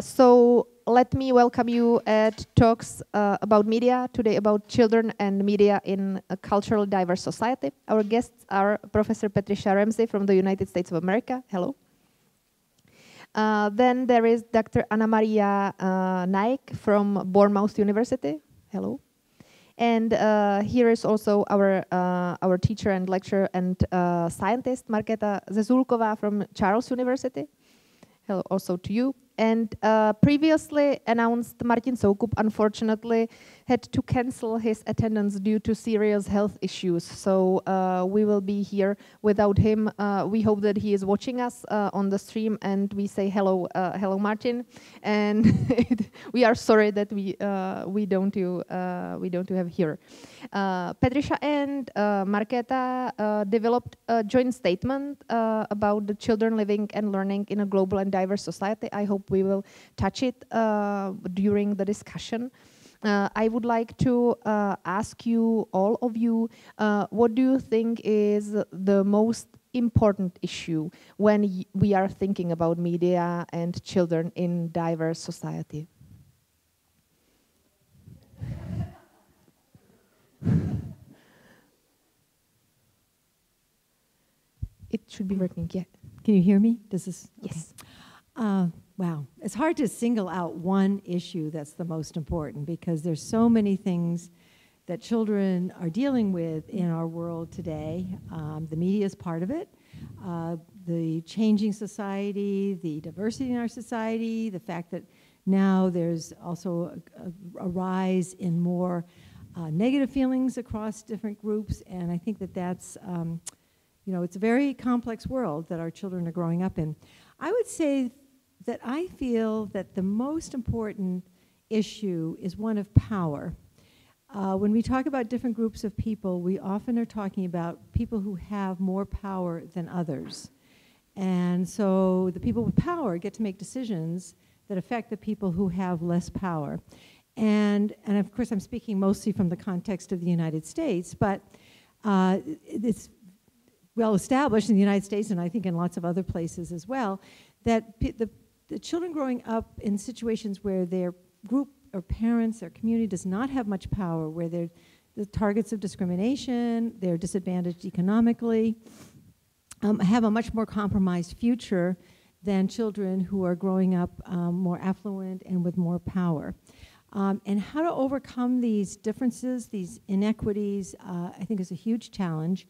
So let me welcome you at talks about media, today about children and media in a culturally diverse society. Our guests are Professor PATRICIA RAMSEY from the United States of America. Hello. Then there is Dr. ANNAMARIA NEAG from Bournemouth University. Hello. And here is also our teacher and lecturer and scientist, MARKÉTA ZEZULKOVÁ from Charles University. Hello also to you. And previously announced Martin Soukup, unfortunately, had to cancel his attendance due to serious health issues. So we will be here without him. We hope that he is watching us on the stream, and we say hello, hello, Martin. And we are sorry that we don't have here. PATRICIA and MARKÉTA developed a joint statement about the children living and learning in a global and diverse society. I hope we will touch it during the discussion. I would like to ask you, all of you, what do you think is the most important issue when we are thinking about media and children in diverse society? It should be working, yeah. Can you hear me? Does this? Yes. Okay. Wow. It's hard to single out one issue that's the most important, because there's so many things that children are dealing with in our world today. The media is part of it. The changing society, the diversity in our society, the fact that now there's also a rise in more negative feelings across different groups. And I think that that's, you know, it's a very complex world that our children are growing up in. I would say that I feel that the most important issue is one of power. When we talk about different groups of people, we often are talking about people who have more power than others. And so the people with power get to make decisions that affect the people who have less power. And of course, I'm speaking mostly from the context of the United States, but it's well established in the United States, and I think in lots of other places as well, that the children growing up in situations where their group or parents or community does not have much power, where they're the targets of discrimination, they're disadvantaged economically, have a much more compromised future than children who are growing up more affluent and with more power. And how to overcome these differences, these inequities, I think is a huge challenge.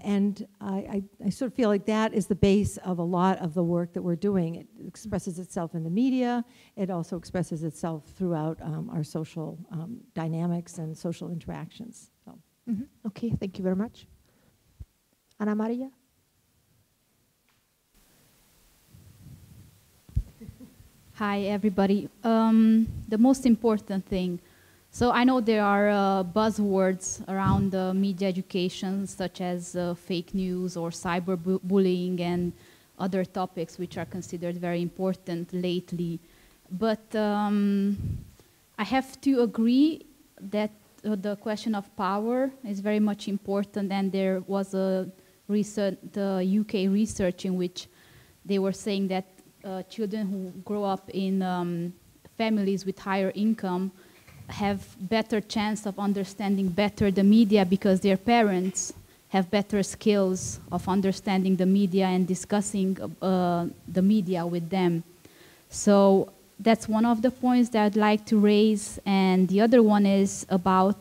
And I sort of feel like that is the base of a lot of the work that we're doing. It expresses itself in the media. It also expresses itself throughout our social dynamics and social interactions. So. Okay, thank you very much. ANNAMARIA? Hi, everybody. The most important thing. So I know there are buzzwords around media education, such as fake news or cyberbullying and other topics which are considered very important lately. But I have to agree that the question of power is very much important, and there was a recent UK research in which they were saying that children who grow up in families with higher income have better chance of understanding better the media because their parents have better skills of understanding the media and discussing the media with them. So that's one of the points that I'd like to raise. And the other one is about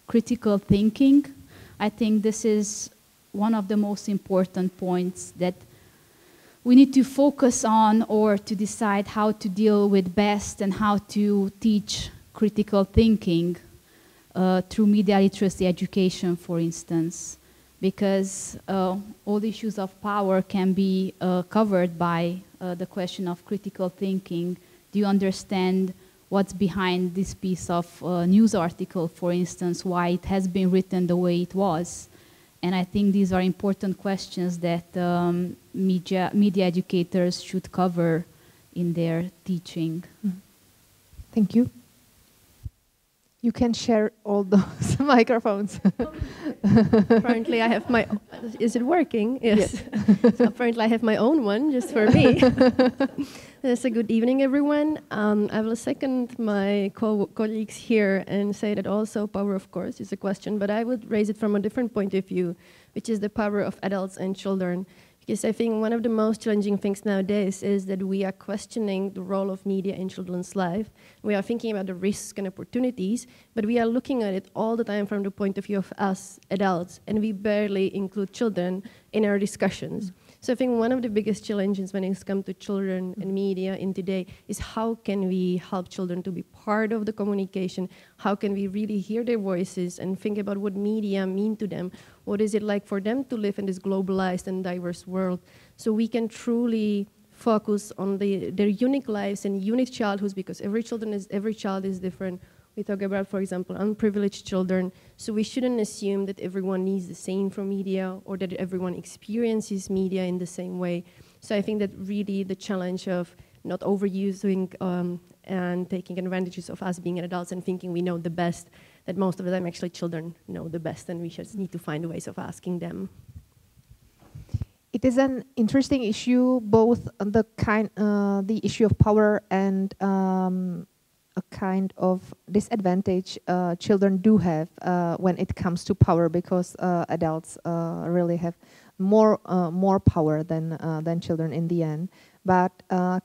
critical thinking. I think this is one of the most important points that we need to focus on, or to decide how to deal with best and how to teach critical thinking through media literacy education, for instance, because all the issues of power can be covered by the question of critical thinking. Do you understand what's behind this piece of news article, for instance, why it has been written the way it was? And I think these are important questions that media educators should cover in their teaching. Thank you. You can share all those microphones. Apparently I have my, is it working? Yes. So apparently I have my own one just for me. Yes, a good evening, everyone. I will second my colleagues here and say that also power, of course, is a question, but I would raise it from a different point of view, which is the power of adults and children. Because I think one of the most challenging things nowadays is that we are questioning the role of media in children's life. We are thinking about the risks and opportunities, but we are looking at it all the time from the point of view of us, adults, and we barely include children in our discussions. So I think one of the biggest challenges when it comes to children and media in today is how can we help children to be part of the communication? How can we really hear their voices and think about what media mean to them? What is it like for them to live in this globalized and diverse world? So we can truly focus on their unique lives and unique childhoods, because every child is different. We talk about, for example, unprivileged children. So we shouldn't assume that everyone needs the same from media or that everyone experiences media in the same way. So I think that really the challenge of not overusing and taking advantages of us being adults and thinking we know the best, that most of the time actually children know the best and we just need to find ways of asking them. It is an interesting issue, both the issue of power and a kind of disadvantage children do have when it comes to power, because adults really have more power than children in the end. But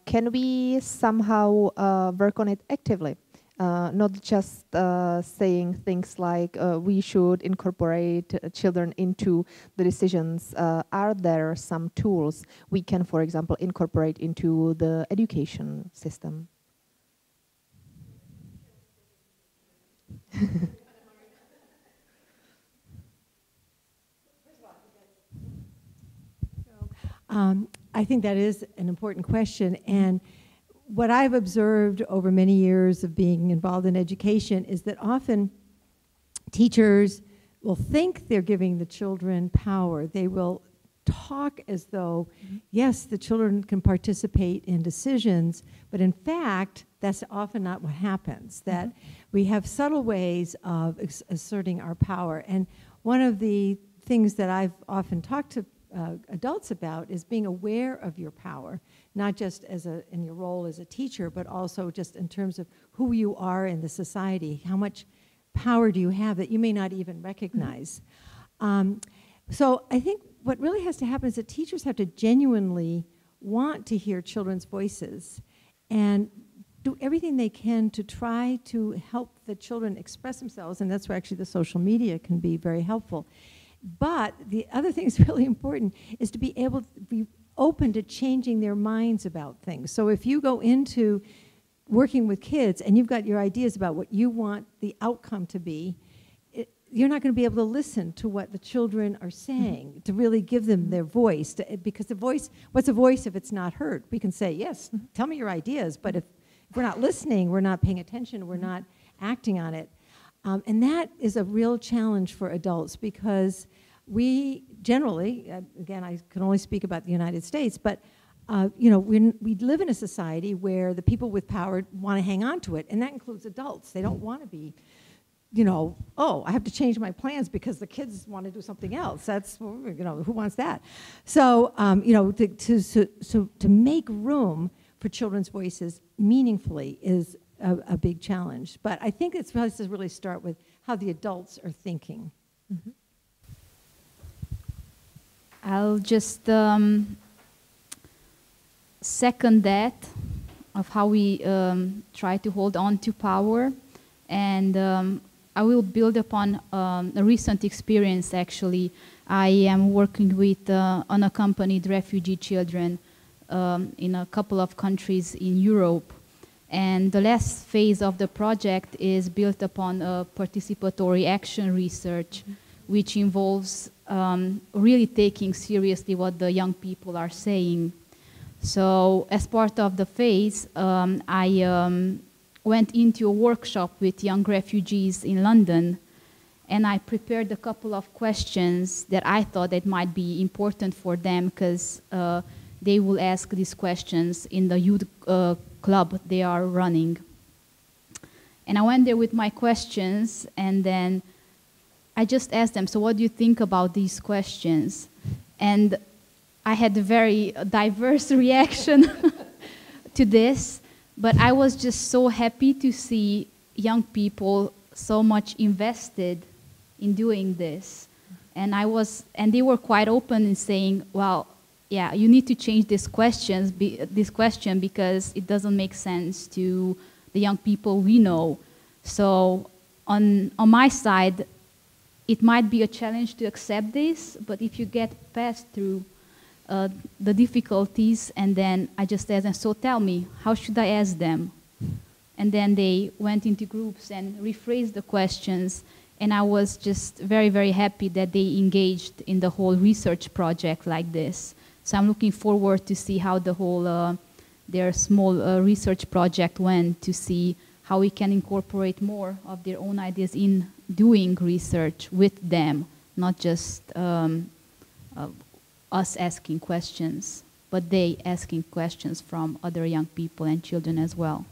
can we somehow work on it actively? Not just saying things like we should incorporate children into the decisions. Are there some tools we can, for example, incorporate into the education system? I think that is an important question, and what I've observed over many years of being involved in education is that often teachers will think they're giving the children power. They will talk as though, yes, the children can participate in decisions, but in fact, that's often not what happens, that we have subtle ways of asserting our power. And one of the things that I've often talked to adults about is being aware of your power, not just in your role as a teacher, but also just in terms of who you are in the society. How much power do you have that you may not even recognize? So I think what really has to happen is that teachers have to genuinely want to hear children's voices and do everything they can to try to help the children express themselves, and that's where actually the social media can be very helpful. But the other thing that's really important is to be able to be open to changing their minds about things. So if you go into working with kids and you've got your ideas about what you want the outcome to be, you're not going to be able to listen to what the children are saying, to really give them their voice, because the voice, what's a voice if it's not heard? We can say, yes, tell me your ideas, but if we're not listening, we're not paying attention, we're not acting on it. And that is a real challenge for adults, because we generally, again, I can only speak about the United States, but you know, we live in a society where the people with power want to hang on to it, and that includes adults. They don't want to be, you know, oh, I have to change my plans because the kids want to do something else. That's, you know, who wants that? So, you know, to make room for children's voices meaningfully is a big challenge. But I think it's supposed to really start with how the adults are thinking. I'll just second that of how we try to hold on to power, and I will build upon a recent experience. Actually, I am working with unaccompanied refugee children in a couple of countries in Europe, and the last phase of the project is built upon participatory action research, which involves really taking seriously what the young people are saying. So as part of the phase, I went into a workshop with young refugees in London, and I prepared a couple of questions that I thought that might be important for them, because they will ask these questions in the youth club they are running. And I went there with my questions, and then I just asked them, so what do you think about these questions? And I had a very diverse reaction to this, but I was just so happy to see young people so much invested in doing this. And they were quite open in saying, well, yeah, you need to change this question because it doesn't make sense to the young people we know. So on my side, it might be a challenge to accept this, but if you get past through the difficulties, and then I just asked them, so tell me, how should I ask them? And then they went into groups and rephrased the questions, and I was just very, very happy that they engaged in the whole research project like this. So I'm looking forward to see how the whole, their small research project went, to see how we can incorporate more of their own ideas in doing research with them, not just us asking questions, but they asking questions from other young people and children as well.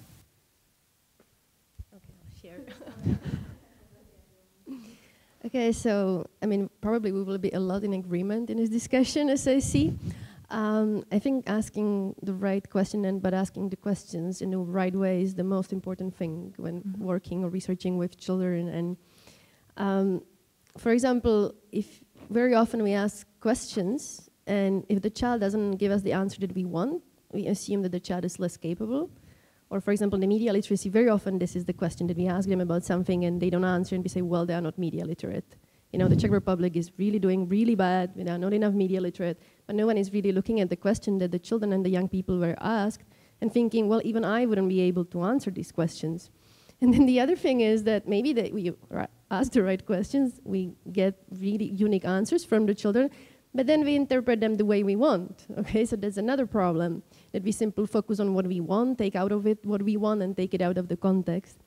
Okay, I'll share. Okay, so, I mean, probably we will be a lot in agreement in this discussion, as I see. I think asking the right question, but asking the questions in the right way is the most important thing when working or researching with children. And for example, if very often we ask questions, and if the child doesn't give us the answer that we want, we assume that the child is less capable. Or for example, the media literacy, very often this is the question that we ask them about something and they don't answer, and we say, well, they are not media literate. You know, the Czech Republic is really doing really bad, we are not enough media literate, but no one is really looking at the question that the children and the young people were asked and thinking, well, even I wouldn't be able to answer these questions. And then the other thing is that maybe that we ask the right questions, we get really unique answers from the children, but then we interpret them the way we want, okay? So that's another problem, that we simply focus on what we want, take out of it what we want, and take it out of the context.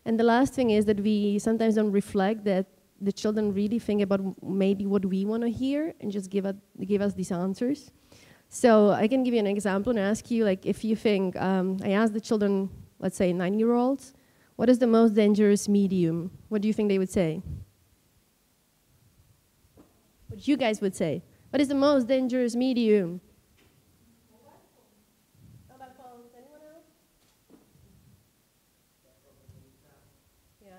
And the last thing is that we sometimes don't reflect that the children really think about maybe what we want to hear and just give us these answers. So I can give you an example and ask you, like, if you think, I asked the children, let's say 9-year-olds, what is the most dangerous medium? What do you think they would say? What you guys would say? What is the most dangerous medium? Mobile phones. Anyone else? Yeah.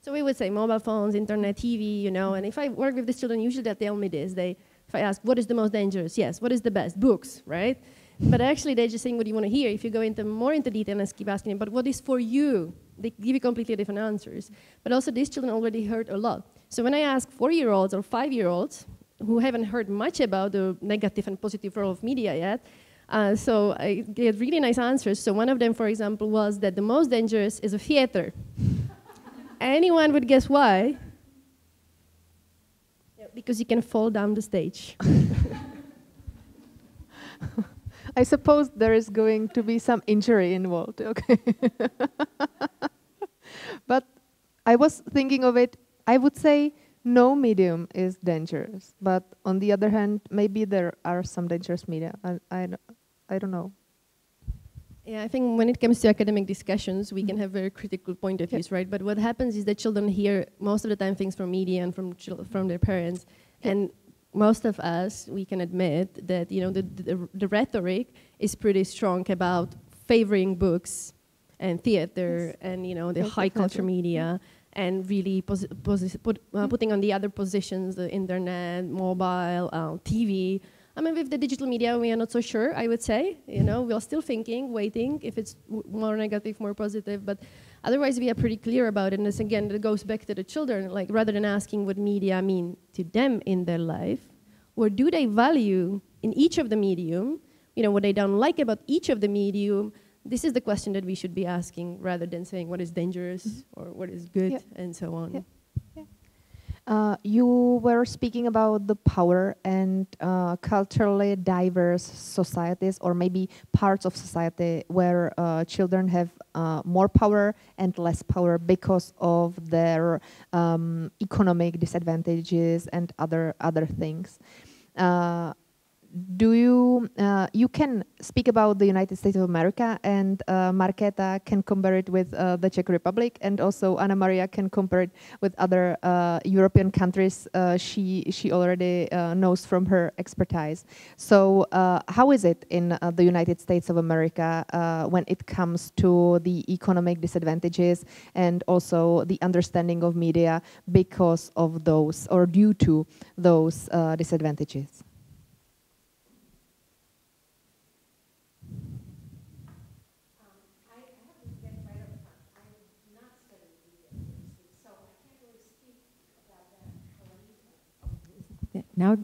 So we would say mobile phones, internet, TV, you know, and if I work with these children, usually they tell me this. If I ask, what is the most dangerous? Yes. What is the best? Books, right? But actually, they're just saying what you want to hear. If you go more into detail and keep asking them, but what is for you? They give you completely different answers. But also, these children already heard a lot. So when I ask 4-year-olds or 5-year-olds, who haven't heard much about the negative and positive role of media yet, so I get really nice answers. So one of them, for example, was that the most dangerous is a theater. Anyone would guess why? Yeah, because you can fall down the stage. I suppose there is going to be some injury involved, okay. But I was thinking of it, I would say no medium is dangerous, but on the other hand, maybe there are some dangerous media. I don't know. Yeah, I think when it comes to academic discussions, we can have very critical point of views, right? But what happens is that children hear most of the time things from media and from their parents, and most of us, we can admit that, you know, the rhetoric is pretty strong about favoring books and theater and, you know, the high culture media, and really putting on the other positions, the internet, mobile, TV. I mean, with the digital media, we are not so sure, I would say. You know, we are still thinking, waiting, if it's more negative, more positive, but otherwise we are pretty clear about it. And this, again, that goes back to the children, like, rather than asking what media mean to them in their life, what do they value in each of the medium, you know, what they don't like about each of the medium. This is the question that we should be asking, rather than saying what is dangerous or what is good, and so on. Yeah. Yeah. You were speaking about the power and culturally diverse societies, or maybe parts of society where children have more power and less power because of their economic disadvantages and other things. do you you can speak about the United States of America, and Markéta can compare it with the Czech Republic, and also Anna-Maria can compare it with other European countries she already knows from her expertise. So how is it in the United States of America when it comes to the economic disadvantages and also the understanding of media because of those or due to those disadvantages? Now.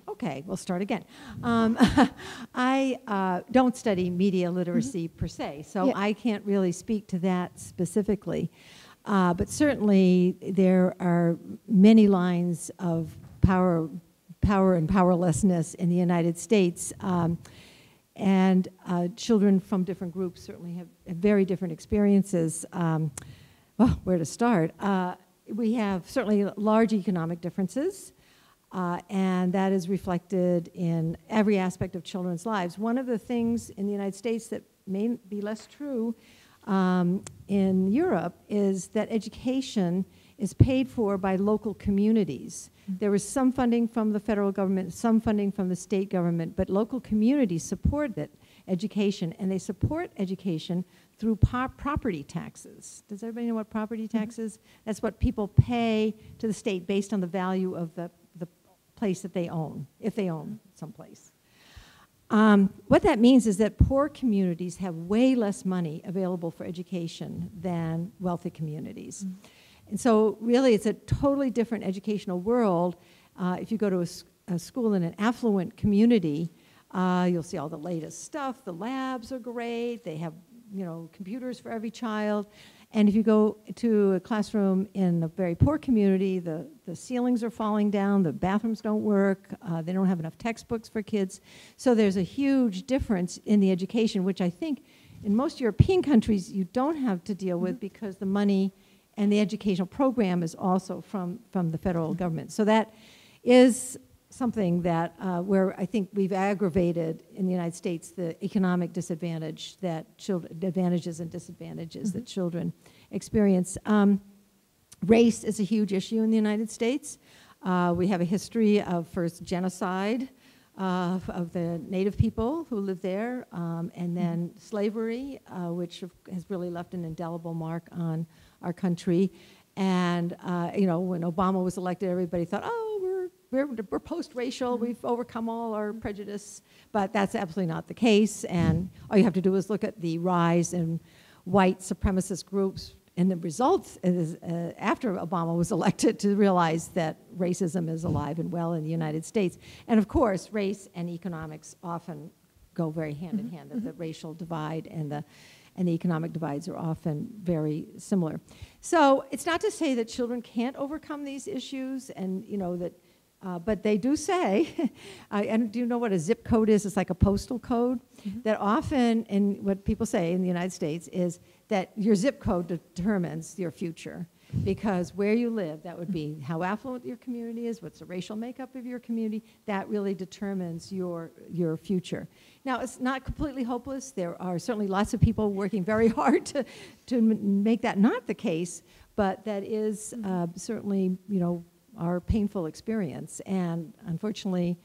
Okay, we'll start again. I don't study media literacy per se, so I can't really speak to that specifically. But certainly there are many lines of power and powerlessness in the United States. And children from different groups certainly have very different experiences. Well, where to start? We have certainly large economic differences, and that is reflected in every aspect of children's lives. One of the things in the United States that may be less true in Europe is that education is paid for by local communities. There is some funding from the federal government, some funding from the state government, but local communities support that education, and they support education through property taxes. Does everybody know what property tax is? That's what people pay to the state based on the value of the place that they own, if they own someplace. What that means is that poor communities have way less money available for education than wealthy communities. And so really it's a totally different educational world. If you go to a school in an affluent community, you'll see all the latest stuff. The labs are great. They have, you know, computers for every child. And if you go to a classroom in a very poor community, the ceilings are falling down, the bathrooms don't work, they don't have enough textbooks for kids. So there's a huge difference in the education, which I think in most European countries you don't have to deal with because the money and the educational program is also from the federal government. So that is something that where I think we've aggravated in the United States the economic disadvantage that children, advantages and disadvantages that children experience. Race is a huge issue in the United States. We have a history of first genocide of the native people who lived there, and then slavery, which has really left an indelible mark on our country. And you know, when Obama was elected, everybody thought, oh, we're post-racial, we've overcome all our prejudice, but that's absolutely not the case. And all you have to do is look at the rise in white supremacist groups and the results after Obama was elected to realize that racism is alive and well in the United States. And of course, race and economics often go very hand in hand. The racial divide and the economic divides are often very similar. So it's not to say that children can't overcome these issues, and you know that. But they do say, and do you know what a zip code is? It's like a postal code. That often, in what people say in the United States, is that your zip code determines your future. Because where you live, that would be how affluent your community is, what's the racial makeup of your community, that really determines your future. Now, it's not completely hopeless. There are certainly lots of people working very hard to make that not the case, but that is certainly, you know, our painful experience. And unfortunately,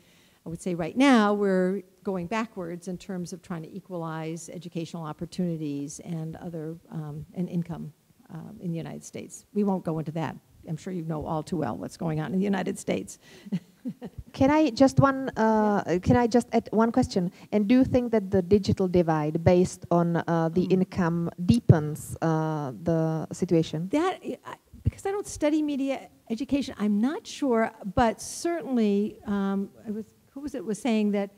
I would say right now we're going backwards in terms of trying to equalize educational opportunities and other and income in the United States. We won't go into that. I'm sure you know all too well what's going on in the United States. Can I just add one question? And do you think that the digital divide based on the income deepens the situation? That, because I don't study media education, I'm not sure, but certainly, who was saying that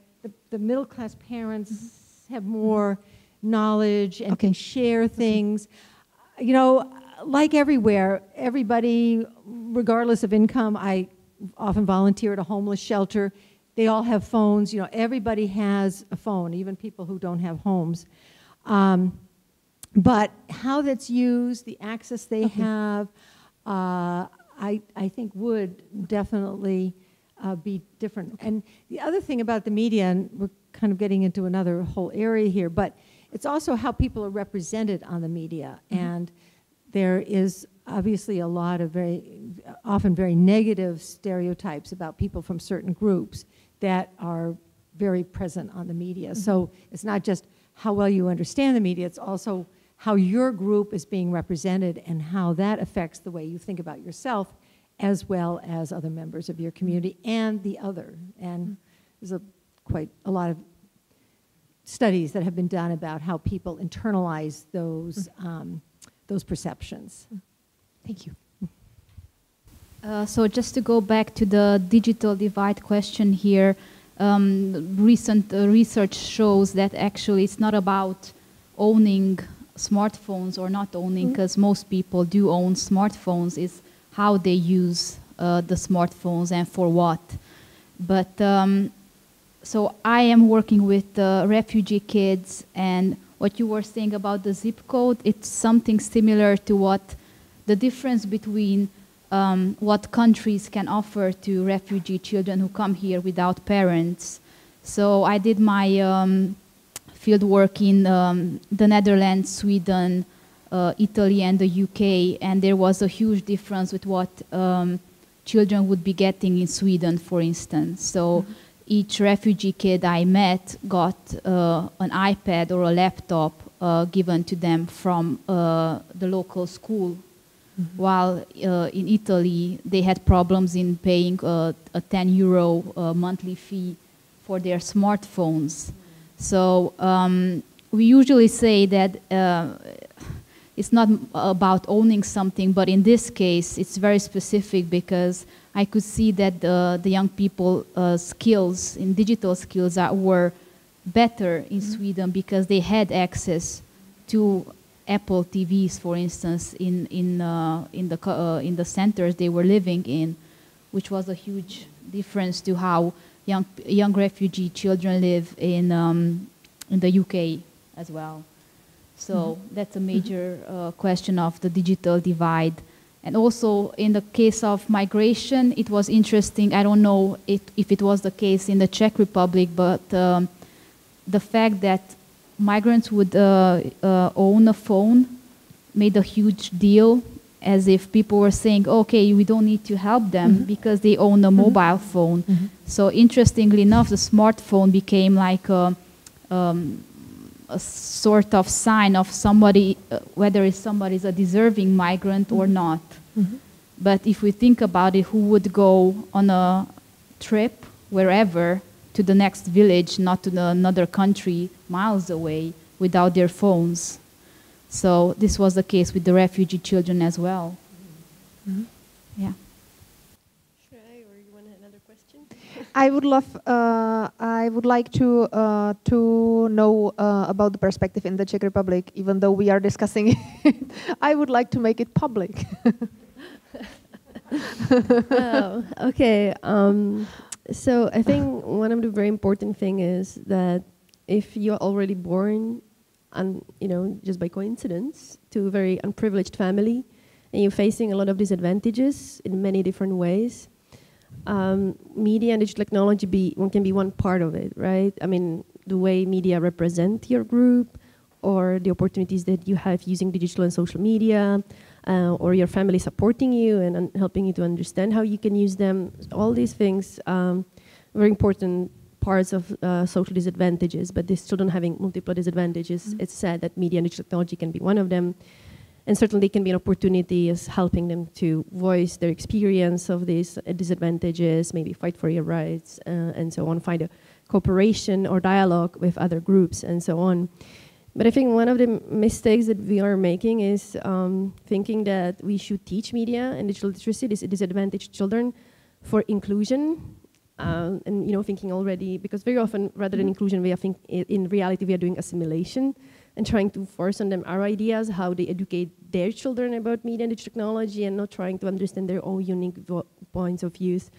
the middle class parents have more knowledge and can share things. You know, like everywhere, everybody, regardless of income, I often volunteer at a homeless shelter. They all have phones. You know, everybody has a phone, even people who don't have homes. But how that's used, the access they have, I think would definitely be different. And the other thing about the media, and we're kind of getting into another whole area here, but it's also how people are represented on the media. And there is obviously a lot of often very negative stereotypes about people from certain groups that are very present on the media. So it's not just how well you understand the media, it's also how your group is being represented and how that affects the way you think about yourself as well as other members of your community and the other. And there's quite a lot of studies that have been done about how people internalize those perceptions. Thank you. So just to go back to the digital divide question here, recent research shows that actually it's not about owning smartphones or not owning, because most people do own smartphones. It's how they use the smartphones and for what. But so I am working with refugee kids, and what you were saying about the zip code, it's something similar to what the difference between what countries can offer to refugee children who come here without parents. So I did my field work in the Netherlands, Sweden, Italy and the UK, and there was a huge difference with what children would be getting in Sweden, for instance. So each refugee kid I met got an iPad or a laptop given to them from the local school, while in Italy they had problems in paying a €10 monthly fee for their smartphones. So we usually say that it's not about owning something, but in this case it's very specific, because I could see that the young people skills, in digital skills, were better in Sweden because they had access to Apple TVs, for instance, in the centers they were living in, which was a huge difference to how young refugee children live in the UK as well. So that's a major question of the digital divide. And also in the case of migration, it was interesting. I don't know if it was the case in the Czech Republic, but the fact that migrants would own a phone made a huge deal, as if people were saying, okay, we don't need to help them because they own a mobile phone. So interestingly enough, the smartphone became like a sort of sign of somebody, whether somebody is a deserving migrant or not. But if we think about it, who would go on a trip wherever to the next village, not to another country miles away, without their phones? So this was the case with the refugee children as well. Yeah. Should I, or you want another question? I would like to know about the perspective in the Czech Republic, even though we are discussing it. I would like to make it public. Oh, okay. So I think one of the very important thing is that if you're already born, just by coincidence, to a very unprivileged family, and you're facing a lot of disadvantages in many different ways, media and digital technology can be one part of it, right? I mean, the way media represent your group, or the opportunities that you have using digital and social media, or your family supporting you and helping you to understand how you can use them. All these things, very important parts of social disadvantages, but these children having multiple disadvantages, it's sad that media and digital technology can be one of them. And certainly can be an opportunity as helping them to voice their experience of these disadvantages, maybe fight for your rights, and so on, find a cooperation or dialogue with other groups, and so on. But I think one of the mistakes that we are making is thinking that we should teach media and digital literacy, these disadvantaged children, for inclusion, and thinking already, because very often, rather than inclusion, we are in reality we are doing assimilation and trying to force on them our ideas, how they educate their children about media and digital technology, and not trying to understand their own unique points of views.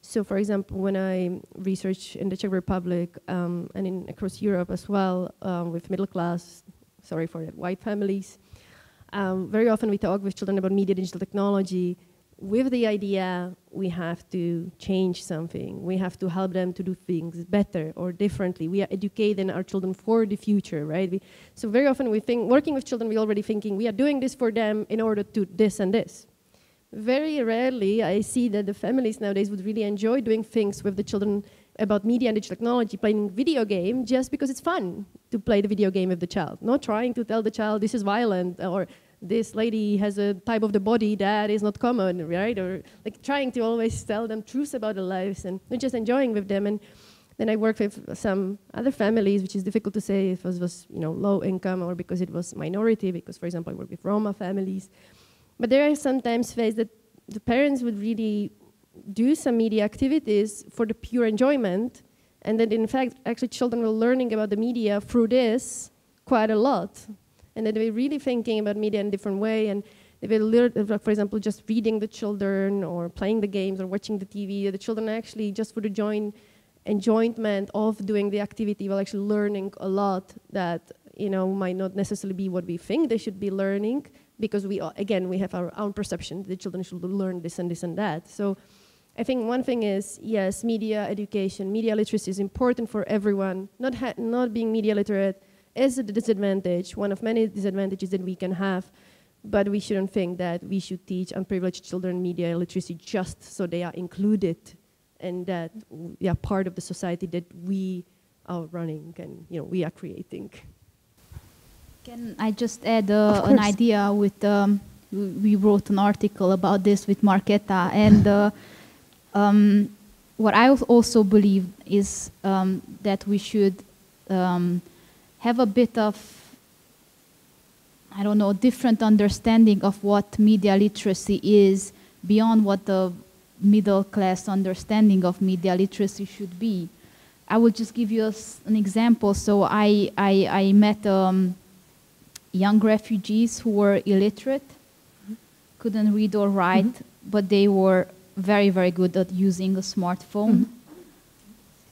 So, for example, when I research in the Czech Republic and across Europe as well, with middle class, white families, very often we talk with children about media and digital technology. with the idea we have to change something. We have to help them to do things better or differently. We are educating our children for the future, right? So very often we think, working with children, we're already thinking we are doing this for them in order to this and this. Very rarely I see that the families nowadays would really enjoy doing things with the children about media and digital technology, playing video game just because it's fun to play the video game with the child, not trying to tell the child this is violent or this lady has a type of the body that is not common, right? Or like trying to always tell them truths about their lives and not just enjoying with them. And then I worked with some other families, which is difficult to say if it was low income or because it was minority, because for example, I work with Roma families. But there are sometimes faced that the parents would really do some media activities for the pure enjoyment, and that in fact, actually children were learning about the media through this quite a lot. And that they were really thinking about media in a different way, and they will learn, for example, just reading the children or playing the games or watching the TV. The children actually, just for the enjoyment of doing the activity, will actually learning a lot that might not necessarily be what we think they should be learning, because we have our own perception. The children should learn this and this and that. So I think one thing is, yes, media education, media literacy is important for everyone. Not being media literate is a disadvantage, one of many disadvantages that we can have, but we shouldn't think that we should teach unprivileged children media literacy just so they are included and that they are part of the society that we are running and we are creating. Can I just add an idea with, we wrote an article about this with MARKÉTA, and what I also believe is that we should have a bit of, different understanding of what media literacy is beyond what the middle class understanding of media literacy should be. I will just give you an example. So I met young refugees who were illiterate, couldn't read or write, but they were very, very good at using a smartphone.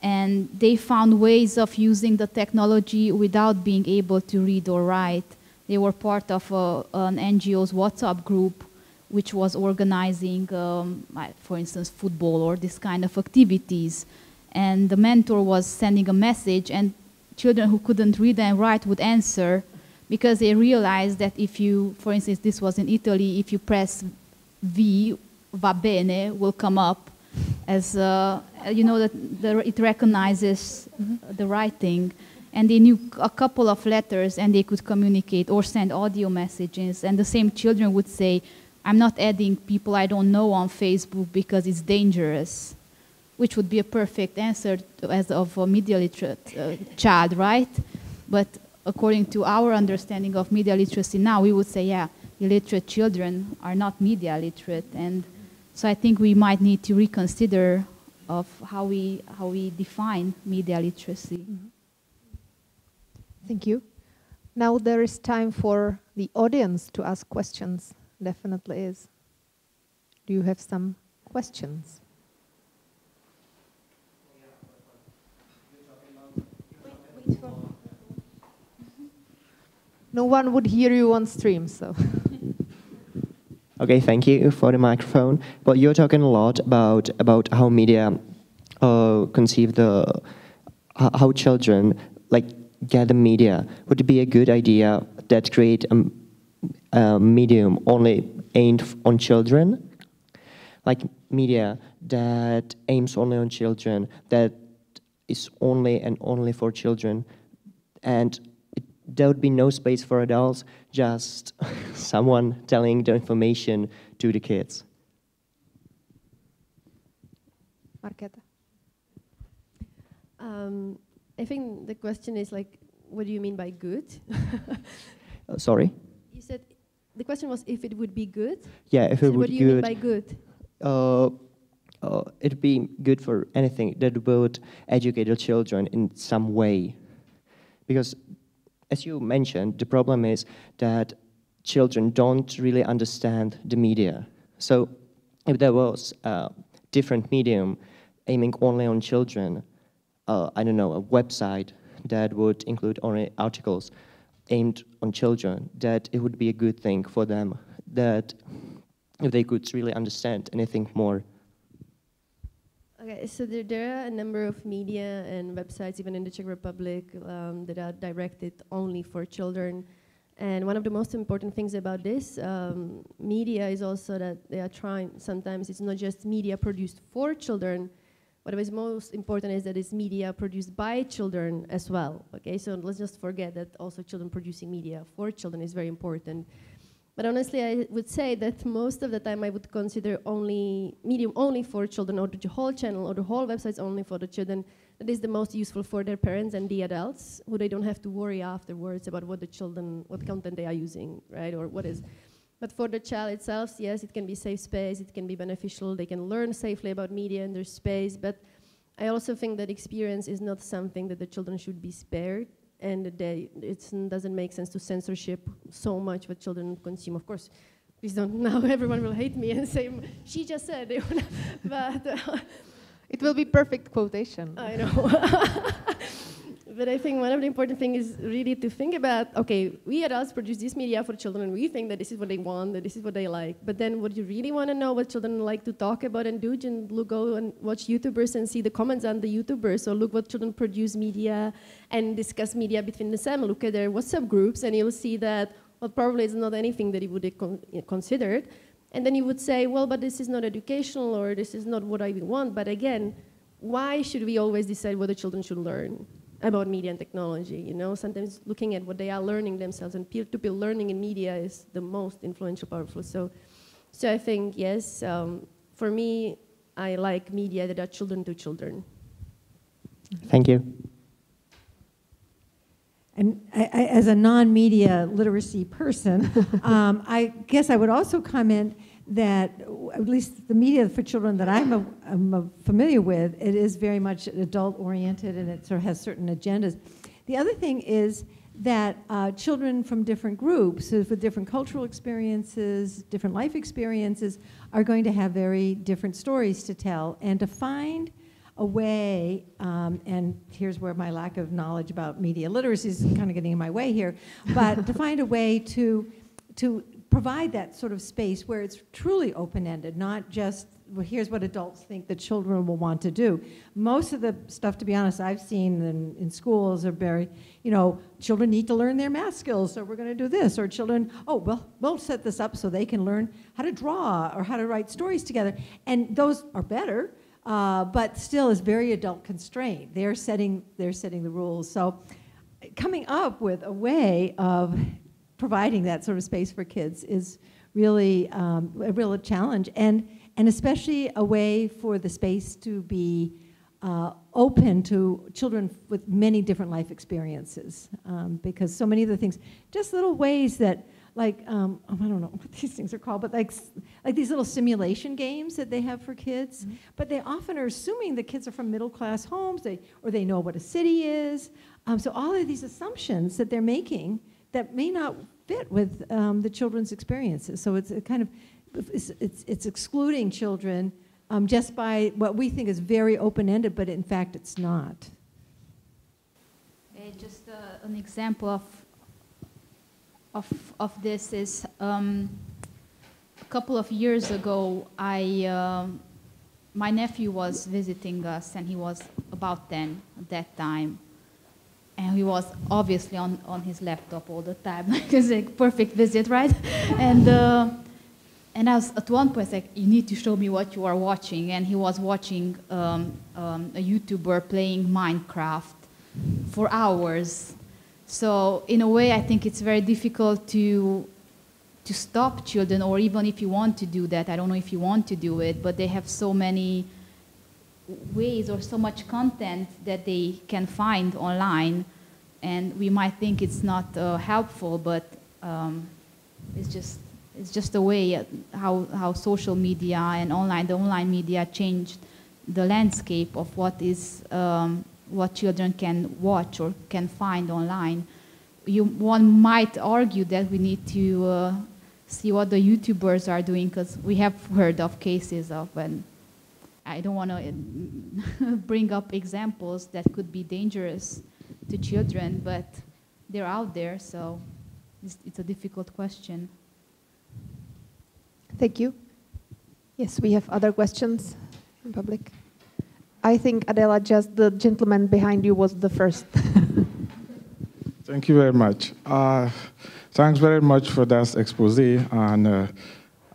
And they found ways of using the technology without being able to read or write. They were part of an NGO's WhatsApp group, which was organizing, for instance, football or this kind of activities. And the mentor was sending a message, and children who couldn't read and write would answer, because they realized that if you, for instance, this was in Italy, if you press V, va bene will come up as, it recognizes the writing. And they knew a couple of letters and they could communicate or send audio messages. And the same children would say, I'm not adding people I don't know on Facebook because it's dangerous, which would be a perfect answer as of a media literate child, right? But according to our understanding of media literacy now, we would say, yeah, illiterate children are not media literate. And so I think we might need to reconsider of how we define media literacy. Thank you. Now there is time for the audience to ask questions. Definitely is. Do you have some questions? No one would hear you on stream, so. Okay, thank you for the microphone. But you're talking a lot about how media conceive how children get the media. Would it be a good idea that create a medium only aimed on children? Like media that aims only on children, that is only and only for children, and there would be no space for adults, just someone telling the information to the kids. MARKÉTA. I think the question is what do you mean by good? Sorry? You said the question was if it would be good? Yeah, if it would be good. What do you mean by good? It'd be good for anything that would educate the children in some way. Because, as you mentioned, the problem is that children don't really understand the media. So if there was a different medium aiming only on children, I don't know, a website that would include only articles aimed on children, that it would be a good thing for them, that if they could really understand anything more. Okay, so there are a number of media and websites, even in the Czech Republic, that are directed only for children. And one of the most important things about this media is also that they are trying, sometimes it's not just media produced for children, what is most important is that it's media produced by children as well. Okay, so let's just forget that also children producing media for children is very important. But honestly, I would say that most of the time I would consider medium only for children, or the whole channel or the whole website's only for the children. That is the most useful for their parents and the adults, who they don't have to worry afterwards about what the children, what content they are using, right, or what is. But for the child itself, yes, it can be safe space, it can be beneficial, they can learn safely about media in their space, but I also think that experience is not something that the children should be spared, and that it doesn't make sense to censorship so much what children consume. Of course, please don't, now everyone will hate me and say, she just said, but... it will be perfect quotation. I know. But I think one of the important things is really to think about, okay, we adults produce this media for children, and we think that this is what they want, that this is what they like. But then what you really want to know what children like to talk about and do, go and watch YouTubers and see the comments on the YouTubers, or look what children produce media and discuss media between themselves. Look at their WhatsApp groups, and you'll see that, well, probably it's not anything that you would consider. And then you would say, well, but this is not educational, or this is not what I want. But again, why should we always decide what the children should learn about media and technology? You know, sometimes looking at what they are learning themselves, and peer-to-peer learning in media is the most influential, powerful. So I think, yes, for me, I like media that are children to children. Thank you. And I, as a non-media literacy person, I guess I would also comment that at least the media for children that I'm familiar with, it is very much adult-oriented, and it sort of has certain agendas. The other thing is that children from different groups, so with different cultural experiences, different life experiences, are going to have very different stories to tell, and to find a way, and here's where my lack of knowledge about media literacy is kind of getting in my way here, but to find a way to provide that sort of space where it's truly open-ended, not just, well, here's what adults think that children will want to do. Most of the stuff, to be honest, I've seen in schools are very, you know, children need to learn their math skills, so we're going to do this. Or children, oh, well, we'll set this up so they can learn how to draw or how to write stories together. And those are better, but still is very adult constrained. They're setting the rules. So coming up with a way of providing that sort of space for kids is really a real challenge, and especially a way for the space to be open to children with many different life experiences, because so many of the things, just little ways that, like, I don't know what these things are called, but like these little simulation games that they have for kids, mm-hmm. But they often are assuming the kids are from middle-class homes, or they know what a city is, so all of these assumptions that they're making that may not fit with the children's experiences. So it's a kind of, it's excluding children just by what we think is very open-ended, but in fact it's not. Just an example of this is a couple of years ago, my nephew was visiting us, and he was about 10 at that time. And he was obviously on his laptop all the time. It's a perfect visit, right? And I was at one point like, you need to show me what you are watching. And he was watching a YouTuber playing Minecraft for hours. So in a way, I think it's very difficult to stop children, or even if you want to do that, I don't know if you want to do it, but they have so many ways or so much content that they can find online, and we might think it's not helpful, but it's just a way how social media and the online media changed the landscape of what children can watch or can find online. One might argue that we need to see what the YouTubers are doing, because we have heard of cases of when, I don't want to bring up examples that could be dangerous to children, but they're out there, so it's a difficult question. Thank you. Yes, we have other questions in public. I think, Adela, just the gentleman behind you was the first. Thank you very much. Thanks very much for that expose. And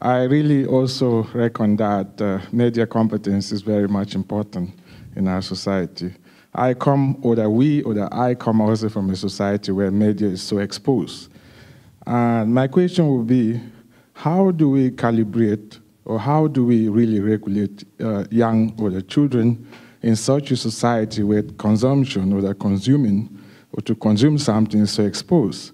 I really also reckon that media competence is very much important in our society. I come also from a society where media is so exposed. And my question would be, how do we calibrate or how do we really regulate young or the children in such a society where consumption or the consuming or to consume something is so exposed?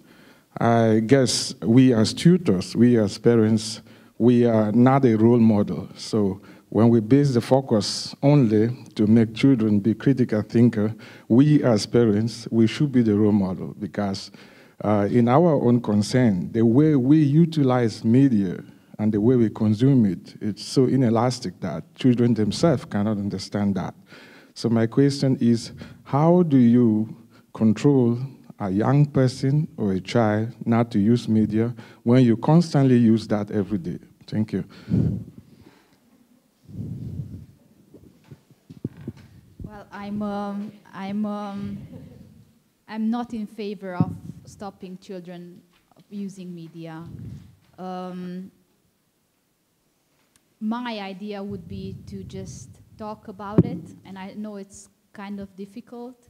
I guess we as tutors, we as parents, we are not a role model. So when we base the focus only to make children be critical thinker, we as parents, we should be the role model because in our own concern, the way we utilize media and the way we consume it, it's so inelastic that children themselves cannot understand that. So my question is, how do you control a young person or a child not to use media when you constantly use that every day? Thank you. Well, I'm not in favor of stopping children using media. My idea would be to just talk about it, and I know it's kind of difficult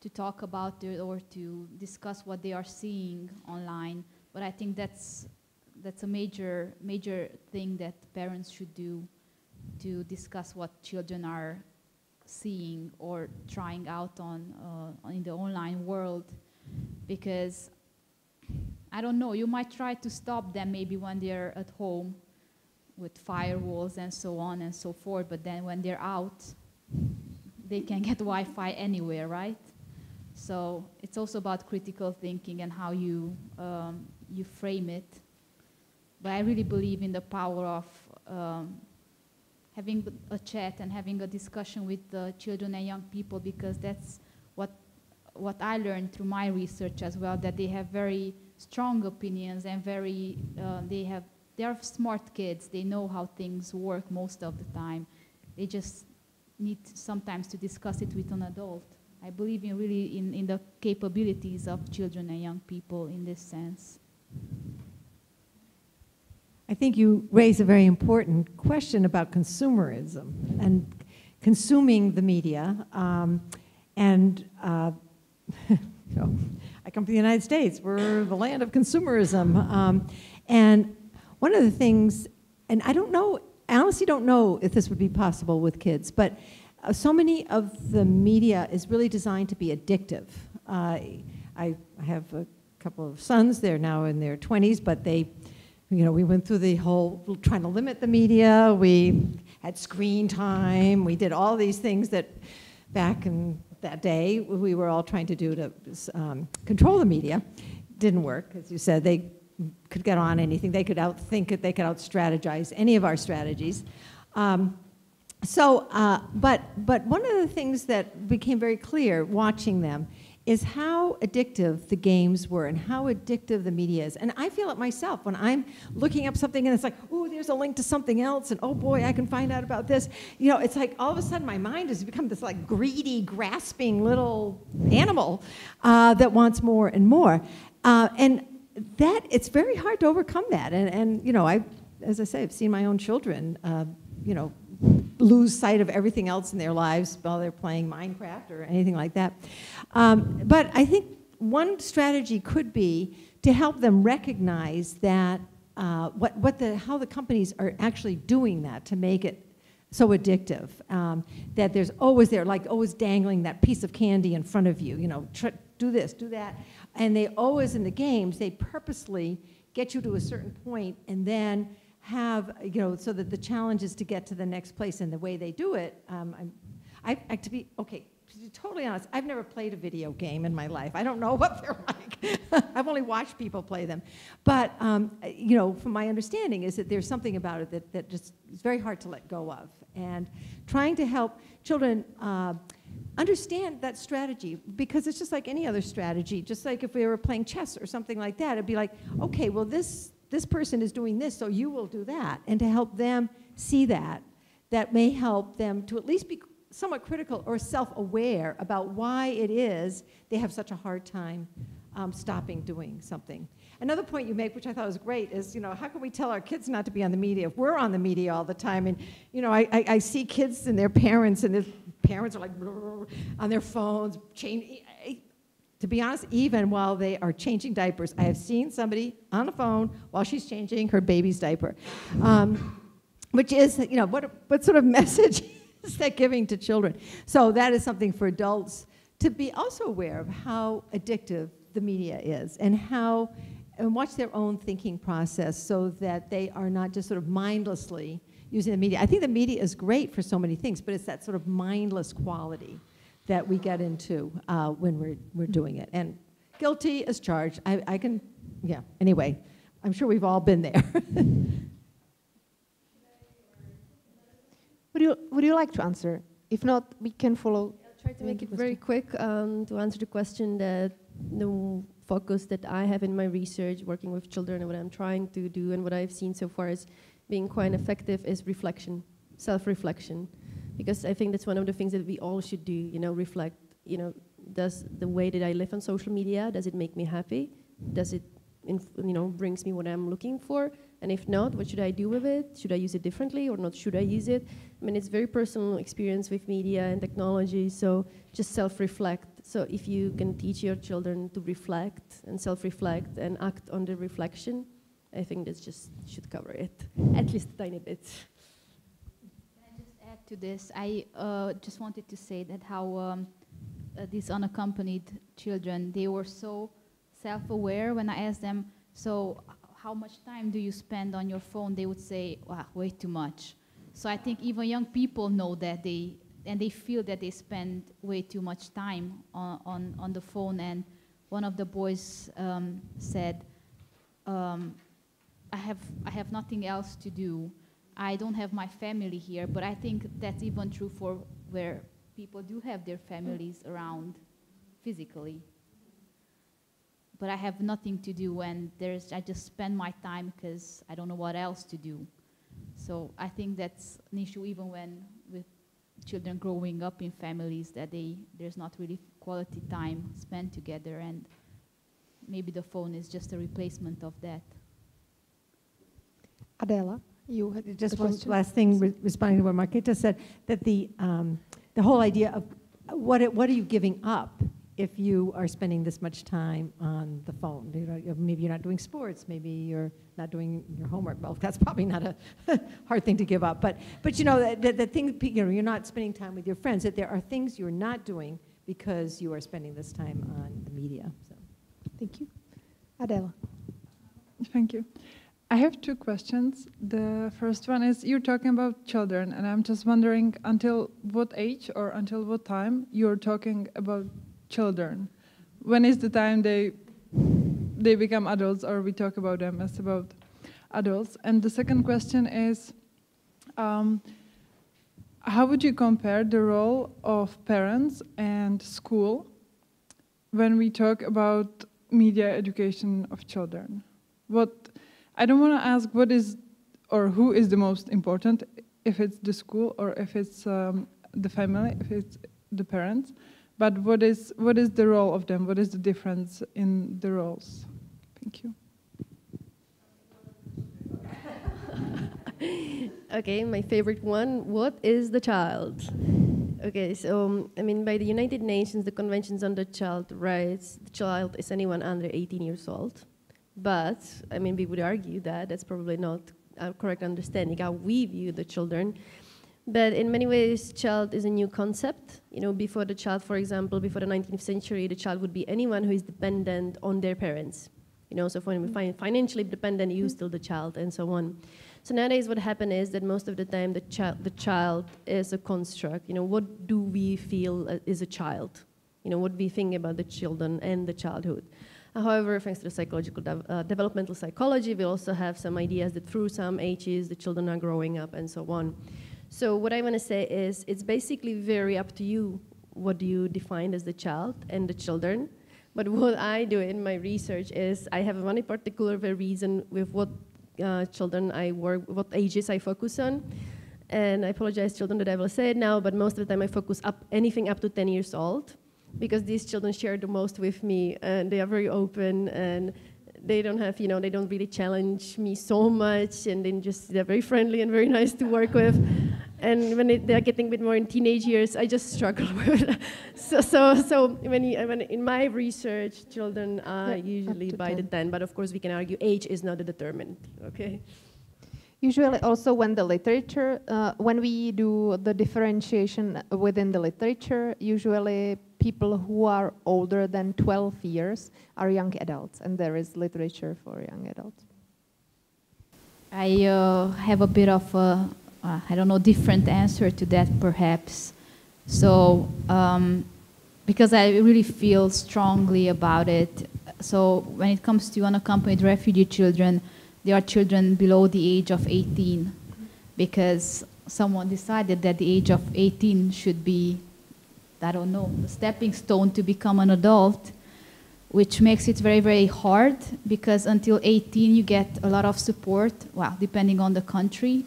to talk about it or to discuss what they are seeing online, but I think that's a major thing that parents should do, to discuss what children are seeing or trying out in the online world, because I don't know, you might try to stop them maybe when they're at home with firewalls and so on and so forth, but then when they're out, they can get Wi-Fi anywhere, right? So it's also about critical thinking and how you frame it. But I really believe in the power of having a chat and having a discussion with the children and young people, because that's what I learned through my research as well, that they have very strong opinions and they are smart kids. They know how things work most of the time. They just need sometimes to discuss it with an adult. I believe in the capabilities of children and young people in this sense. I think you raise a very important question about consumerism and consuming the media. You know, I come from the United States. We're the land of consumerism. And one of the things, and I honestly don't know if this would be possible with kids, but so many of the media is really designed to be addictive. I have a couple of sons. They're now in their 20s, but we went through the whole trying to limit the media. We had screen time. We did all these things that back in that day we were all trying to do to control the media. Didn't work, as you said. They could get on anything. They could outthink it. They could out-strategize any of our strategies. But one of the things that became very clear watching them is how addictive the games were and how addictive the media is. And I feel it myself when I'm looking up something and it's like, oh, there's a link to something else, and oh boy, I can find out about this. You know, it's like all of a sudden my mind has become this like greedy, grasping little animal that wants more and more. And that, it's very hard to overcome that. And you know, as I say, I've seen my own children, lose sight of everything else in their lives while they're playing Minecraft or anything like that. But I think one strategy could be to help them recognize that how the companies are actually doing that to make it so addictive. That there's always always dangling that piece of candy in front of you. You know, do this, do that, and they always in the games they purposely get you to a certain point and then have, so that the challenge is to get to the next place, and the way they do it, to be totally honest, I've never played a video game in my life. I don't know what they're like. I've only watched people play them. But, from my understanding is that there's something about it that just is very hard to let go of. And trying to help children understand that strategy, because it's just like any other strategy. Just like if we were playing chess or something like that, it'd be like, okay, well, this person is doing this, so you will do that. And to help them see that may help them to at least be somewhat critical or self-aware about why it is they have such a hard time stopping doing something. Another point you make, which I thought was great, is, how can we tell our kids not to be on the media if we're on the media all the time? And, I see kids and their parents are like on their phones, to be honest, even while they are changing diapers. I have seen somebody on the phone while she's changing her baby's diaper, which is, what sort of message is that giving to children? So that is something for adults to be also aware of how addictive the media is and watch their own thinking process so that they are not just sort of mindlessly using the media. I think the media is great for so many things, but it's that sort of mindless quality that we get into when we're doing it. And guilty as charged. I can, yeah, anyway, I'm sure we've all been there. Would you like to answer? If not, we can follow. I'll try to make it very quick to answer the question that the focus that I have in my research, working with children, and what I'm trying to do and what I've seen so far as being quite effective is reflection, self-reflection. Because I think that's one of the things that we all should do, reflect, does the way that I live on social media, does it make me happy? Does it, brings me what I'm looking for? And if not, what should I do with it? Should I use it differently or not should I use it? I mean, it's very personal experience with media and technology, so just self-reflect. So if you can teach your children to reflect and self-reflect and act on the reflection, I think that just should cover it, at least a tiny bit. To this, I just wanted to say that how these unaccompanied children, they were so self-aware when I asked them, so how much time do you spend on your phone? They would say, wow, way too much. So I think even young people know that they feel that they spend way too much time on the phone. And one of the boys said, I have nothing else to do. I don't have my family here, but I think that's even true for where people do have their families around physically. But I have nothing to do, and I just spend my time because I don't know what else to do. So I think that's an issue even with children growing up in families, that there's not really quality time spent together, and maybe the phone is just a replacement of that. Adela? You had just one last thing, responding to what Markéta said, that the whole idea of what are you giving up if you are spending this much time on the phone? Maybe you're not doing sports, maybe you're not doing your homework. Well, that's probably not a hard thing to give up. But the thing, you're not spending time with your friends, that there are things you're not doing because you are spending this time on the media. So, thank you. Adela. Thank you. I have two questions. The first one is, you're talking about children, and I'm just wondering until what age or until what time you're talking about children? When is the time they become adults, or we talk about them as about adults? And the second question is, how would you compare the role of parents and school when we talk about media education of children? I don't want to ask what is or who is the most important, if it's the school or if it's the family, if it's the parents, but what is the role of them? What is the difference in the roles? Thank you. Okay, my favorite one, what is the child? Okay, so, by the United Nations, the Conventions on the Child Rights, the child is anyone under 18 years old. But, we would argue that that's probably not a correct understanding how we view the children. But in many ways, child is a new concept. Before the child, for example, before the 19th century, the child would be anyone who is dependent on their parents. So when we find financially dependent, you still the child, and so on. So nowadays what happened is that most of the time the child is a construct. What do we feel is a child? What do we think about the children and the childhood? However, thanks to the psychological developmental psychology, we also have some ideas that through some ages the children are growing up and so on. So what I want to say is it's basically very up to you what do you define as the child and the children. But what I do in my research is I have one particular reason with what children I work, what ages I focus on. And I apologize, children, that I will say it now, but most of the time I focus anything up to 10 years old, because these children share the most with me, and they are very open, and they don't have, they don't really challenge me so much, and they're very friendly and very nice to work with. And when they're getting a bit more in teenage years, I just struggle with it. So when in my research, children are usually by 10. The 10, but of course we can argue age is not a determinant, okay? Usually also when the literature, when we do the differentiation within the literature, usually people who are older than 12 years are young adults, and there is literature for young adults. I have a bit of a, different answer to that perhaps. So, because I really feel strongly about it. So when it comes to unaccompanied refugee children, they are children below the age of 18, because someone decided that the age of 18 should be, I don't know, a stepping stone to become an adult, which makes it very, very hard, because until 18 you get a lot of support, well, depending on the country,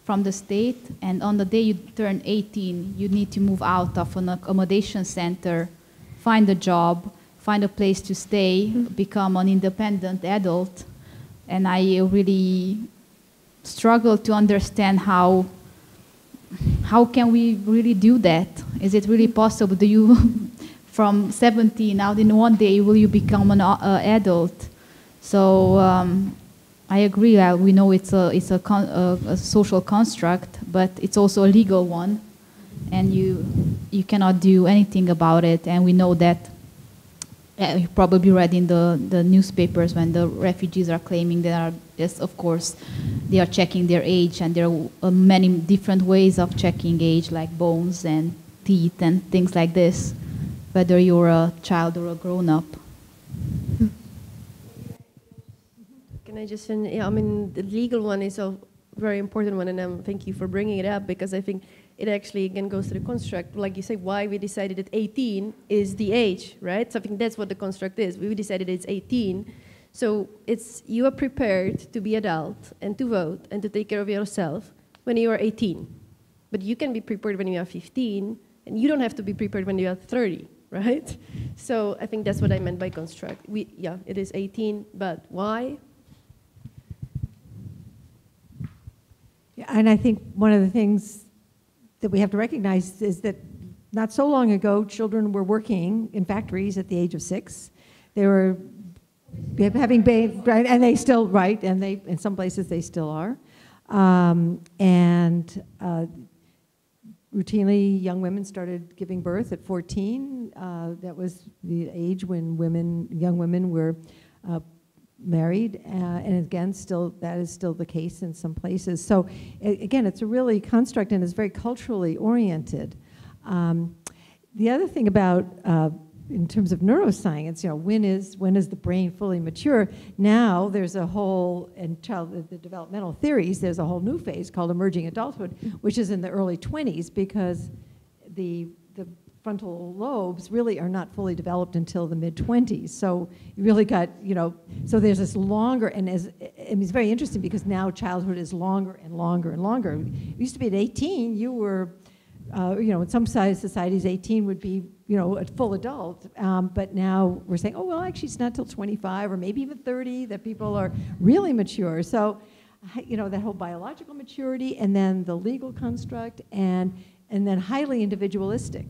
from the state, and on the day you turn 18, you need to move out of an accommodation center, find a job, find a place to stay, become an independent adult. And I really struggle to understand how can we really do that? Is it really possible? Do you, from 17, out in one day, will you become an adult? So I agree. We know it's a social construct, but it's also a legal one, and you cannot do anything about it. And we know that. You probably read in the newspapers when the refugees are claiming yes, of course, they are checking their age, and there are many different ways of checking age, like bones and teeth and things like this, whether you're a child or a grown-up. Can I just say, yeah, I mean, the legal one is a very important one, and thank you for bringing it up, because I think it actually again goes to the construct, like you say, why we decided that 18 is the age, right? So I think that's what the construct is. We decided it's 18, so you are prepared to be adult and to vote and to take care of yourself when you are 18. But you can be prepared when you are 15, and you don't have to be prepared when you are 30, right? So I think that's what I meant by construct. Yeah, it is 18, but why? Yeah, and I think one of the things that we have to recognize is that not so long ago, children were working in factories at the age of 6. They were having babies, right, and they still, right, and they, in some places they still are. Routinely, young women started giving birth at 14. That was the age when young women were married, and again, that is still the case in some places. So again, it's a really construct, and it's very culturally oriented. The other thing about, in terms of neuroscience, when is the brain fully mature? Now there's a whole, in the developmental theories, there's a whole new phase called emerging adulthood, which is in the early 20s, because the frontal lobes really are not fully developed until the mid-20s. So you really got, so there's this longer, and it's very interesting because now childhood is longer and longer and longer. It used to be at 18, you were, in some societies, 18 would be, a full adult. But now we're saying, oh, well, actually it's not till 25 or maybe even 30 that people are really mature. So, that whole biological maturity, and then the legal construct, and then highly individualistic.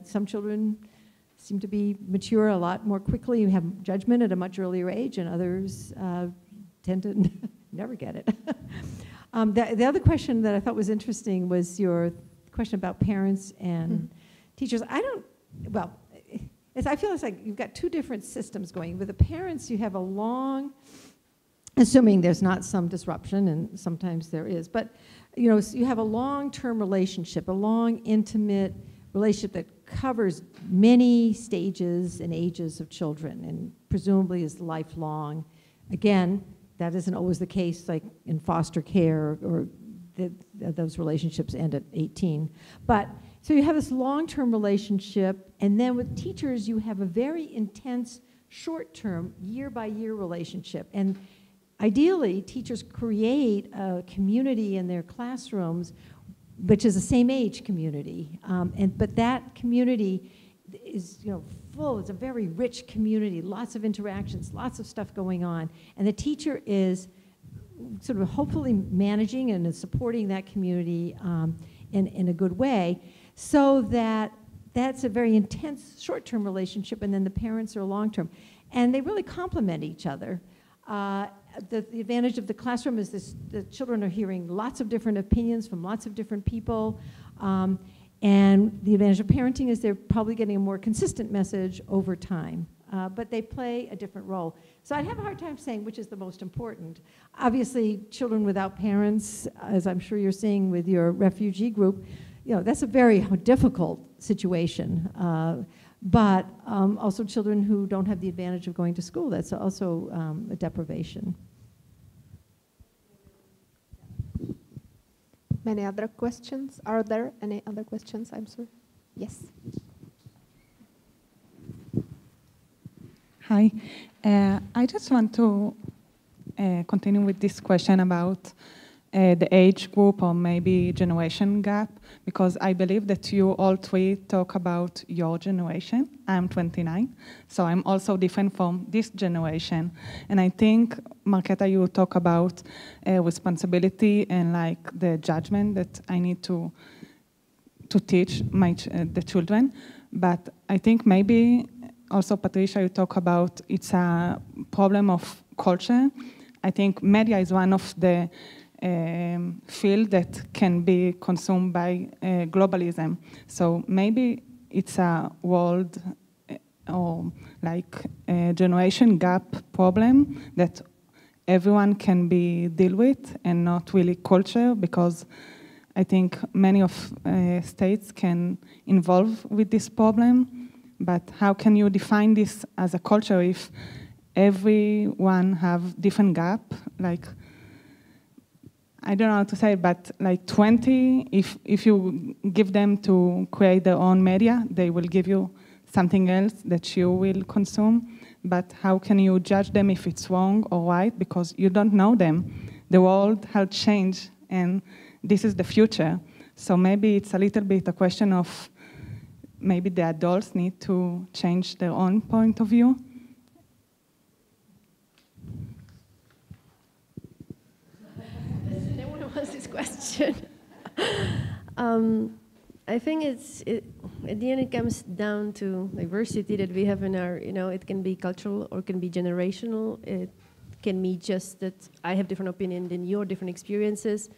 Some children seem to be mature a lot more quickly, have judgment at a much earlier age, and others tend to never get it. The other question that I thought was interesting was your question about parents and teachers. I feel it's like you've got two different systems going. With the parents, you have a long, assuming there's not some disruption, and sometimes there is, but you have a long-term relationship, a long, intimate relationship that covers many stages and ages of children, and presumably is lifelong. Again, that isn't always the case, like in foster care, or those relationships end at 18. But so you have this long-term relationship, and then with teachers, you have a very intense, short-term, year-by-year relationship. And ideally, teachers create a community in their classrooms, which is the same age community. But that community is, full. It's a very rich community, lots of interactions, lots of stuff going on. And the teacher is sort of hopefully managing and supporting that community in a good way, so that that's a very intense short-term relationship, and then the parents are long-term. And they really complement each other. The advantage of the classroom is the children are hearing lots of different opinions from lots of different people. And the advantage of parenting is they're probably getting a more consistent message over time. But they play a different role. So I'd have a hard time saying which is the most important. Obviously, children without parents, as I'm sure you're seeing with your refugee group, that's a very difficult situation. But also children who don't have the advantage of going to school, that's also a deprivation. Many other questions? Are there any other questions? I'm sorry. Yes. Hi. I just want to continue with this question about the age group or maybe generation gap, because I believe that you all three talk about your generation. I'm 29, so I'm also different from this generation. And I think, Markéta, you talk about responsibility and like the judgment that I need to teach the children. But I think maybe also, Patricia, you talk about it's a problem of culture. I think media is one of the field that can be consumed by globalism. So maybe it's a world or like a generation gap problem that everyone can be deal with, and not really culture, because I think many of states can involve with this problem. But how can you define this as a culture if everyone have different gap? Like, I don't know how to say it, but like 20, if you give them to create their own media, they will give you something else that you will consume. But how can you judge them if it's wrong or right? Because you don't know them. The world has changed, and this is the future. So maybe it's a little bit a question of maybe the adults need to change their own point of view. No one wants this question. I think at the end it comes down to diversity that we have in our, it can be cultural or it can be generational. It can be just that I have different opinion than your different experiences.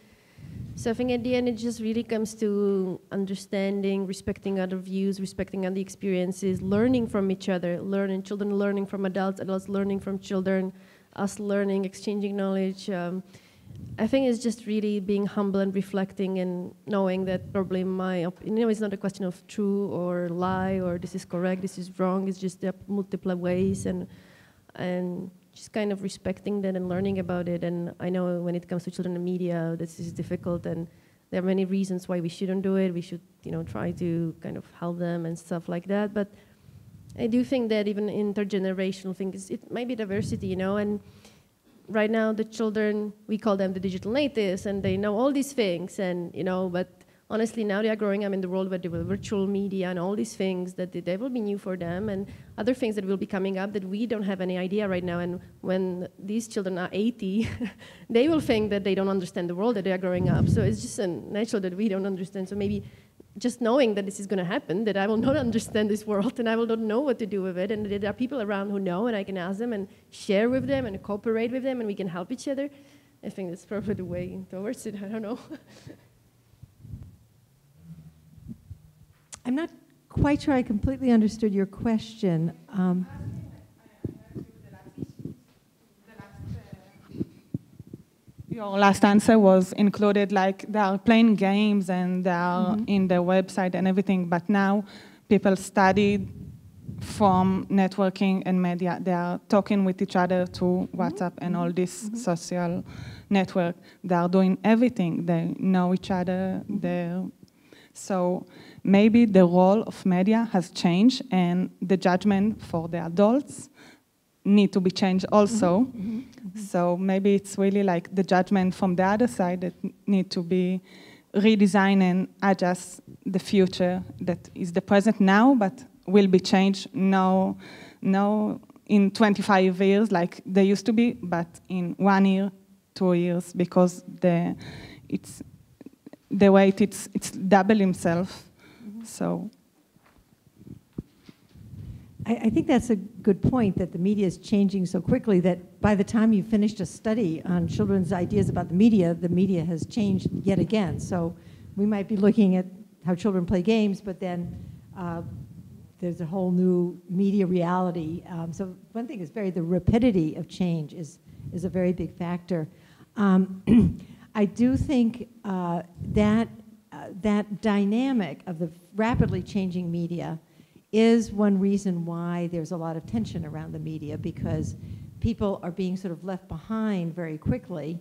So I think at the end it just really comes to understanding, respecting other views, respecting other experiences, learning from each other, children learning from adults, adults learning from children, us learning, exchanging knowledge. I think it's just really being humble and reflecting and knowing that probably my opinion, it's not a question of true or lie or this is correct, this is wrong. It's just there are multiple ways and just kind of respecting that and learning about it. And I know when it comes to children and media, this is difficult, and there are many reasons why we shouldn't do it. We should, try to kind of help them and stuff like that. But I do think that even intergenerational things, it might be diversity, and right now the children, we call them the digital natives, and they know all these things, and but honestly now they are growing up in the world where there will virtual media and all these things that they will be new for them, and other things that will be coming up that we don't have any idea right now. And when these children are 80, they will think that they don't understand the world that they are growing up. So it's just natural that we don't understand. So maybe just knowing that this is going to happen, that I will not understand this world and I will not know what to do with it, and that there are people around who know and I can ask them and share with them and cooperate with them and we can help each other. I think that's probably the way towards it. I don't know. I'm not quite sure I completely understood your question. Your last answer was included, like they are playing games and they are in their website and everything, but now people study from networking and media. They are talking with each other through WhatsApp and all this social network. They are doing everything. They know each other. So maybe the role of media has changed, and the judgment for the adults need to be changed also. So maybe it's really like the judgment from the other side that need to be redesigned and adjust the future that is the present now, but will be changed now in 25 years like they used to be, but in 1 year, 2 years, because the weight it's double himself. So I think that's a good point, that the media is changing so quickly that by the time you've finished a study on children's ideas about the media has changed yet again. So we might be looking at how children play games, but then there's a whole new media reality. So one thing is the rapidity of change is a very big factor. I do think that dynamic of the rapidly changing media is one reason why there's a lot of tension around the media, because people are being sort of left behind very quickly,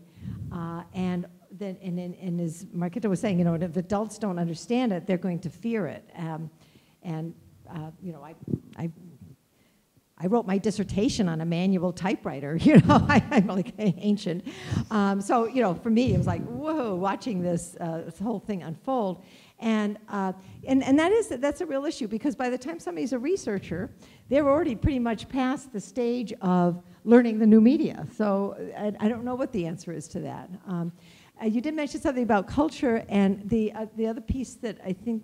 and as Marketa was saying, if adults don't understand it, they're going to fear it. I wrote my dissertation on a manual typewriter. I'm like ancient. So for me, it was like, whoa, watching this whole thing unfold. And that's a real issue, because by the time somebody's a researcher, they're already pretty much past the stage of learning the new media. So I don't know what the answer is to that. You did mention something about culture, and the other piece that I think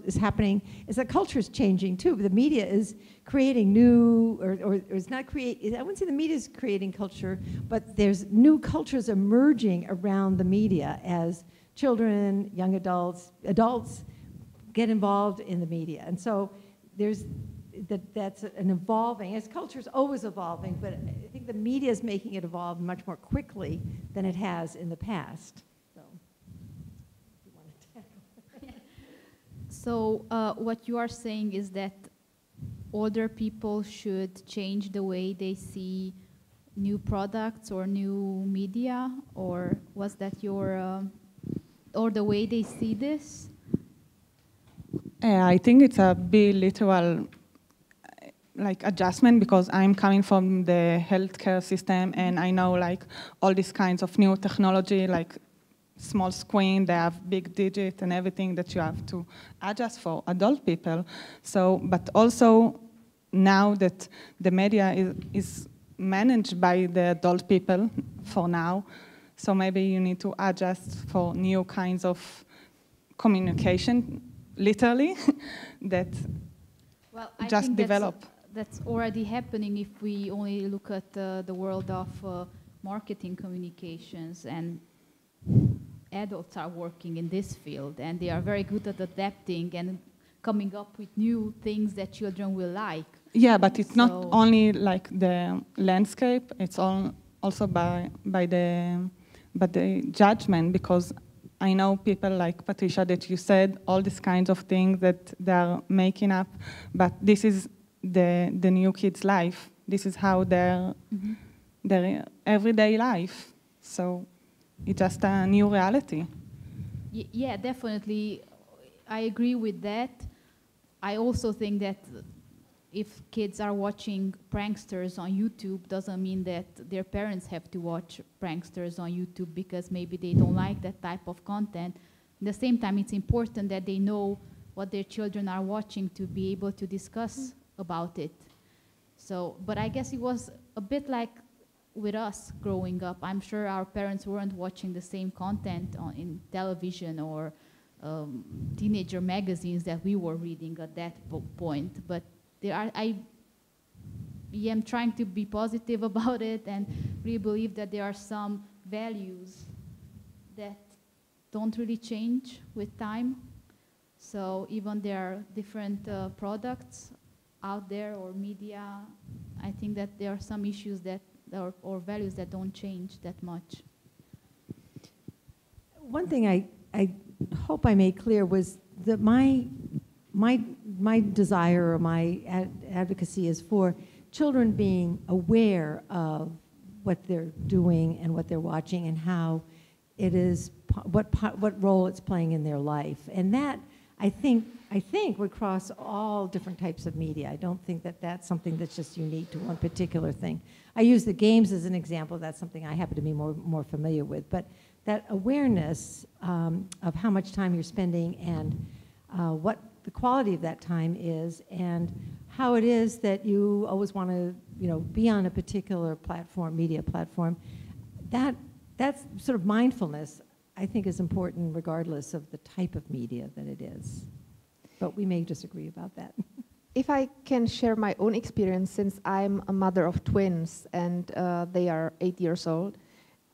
is happening is that culture is changing too. The media is creating new, or it's not I wouldn't say the media is creating culture, but there's new cultures emerging around the media as children, young adults get involved in the media. And so that's an evolving, as culture is always evolving, but I think the media is making it evolve much more quickly than it has in the past. So what you are saying is that older people should change the way they see new products or new media, or was that your, or the way they see this? I think it's a big literal adjustment, because I'm coming from the healthcare system, and I know all these kinds of new technology, small screen, they have big digit and everything that you have to adjust for adult people. So, but also now that the media is managed by the adult people for now, so maybe you need to adjust for new kinds of communication, literally, that just develop. That's already happening if we only look at the world of marketing communications, and adults are working in this field, and they are very good at adapting and coming up with new things that children will like. Yeah, but it's not only the landscape, it's also by the judgment, because I know people like Patricia that you said all these kinds of things that they are making up, but this is the new kids' life. This is how their everyday life. So it's just a new reality. Yeah, definitely. I agree with that. I also think that if kids are watching pranksters on YouTube, doesn't mean that their parents have to watch pranksters on YouTube, because maybe they don't like that type of content. At the same time, it's important that they know what their children are watching to be able to discuss about it. So, but I guess it was a bit like with us growing up. I'm sure our parents weren't watching the same content in television or teenager magazines that we were reading at that point. But I am trying to be positive about it and really believe that there are some values that don't really change with time. So even there are different products out there or media, I think that there are some issues that or values that don't change that much. One thing I hope I made clear was that my desire or my advocacy is for children being aware of what they're doing and what they're watching and how it is, what role it's playing in their life. And that, I think would cross all different types of media. I don't think that that's something that's just unique to one particular thing. I use the games as an example. That's something I happen to be more familiar with. But that awareness of how much time you're spending and what the quality of that time is, and how it is that you always want to, be on a particular platform, media platform, that's sort of mindfulness, I think, is important regardless of the type of media that it is. But we may disagree about that. If I can share my own experience, since I'm a mother of twins and they are 8 years old,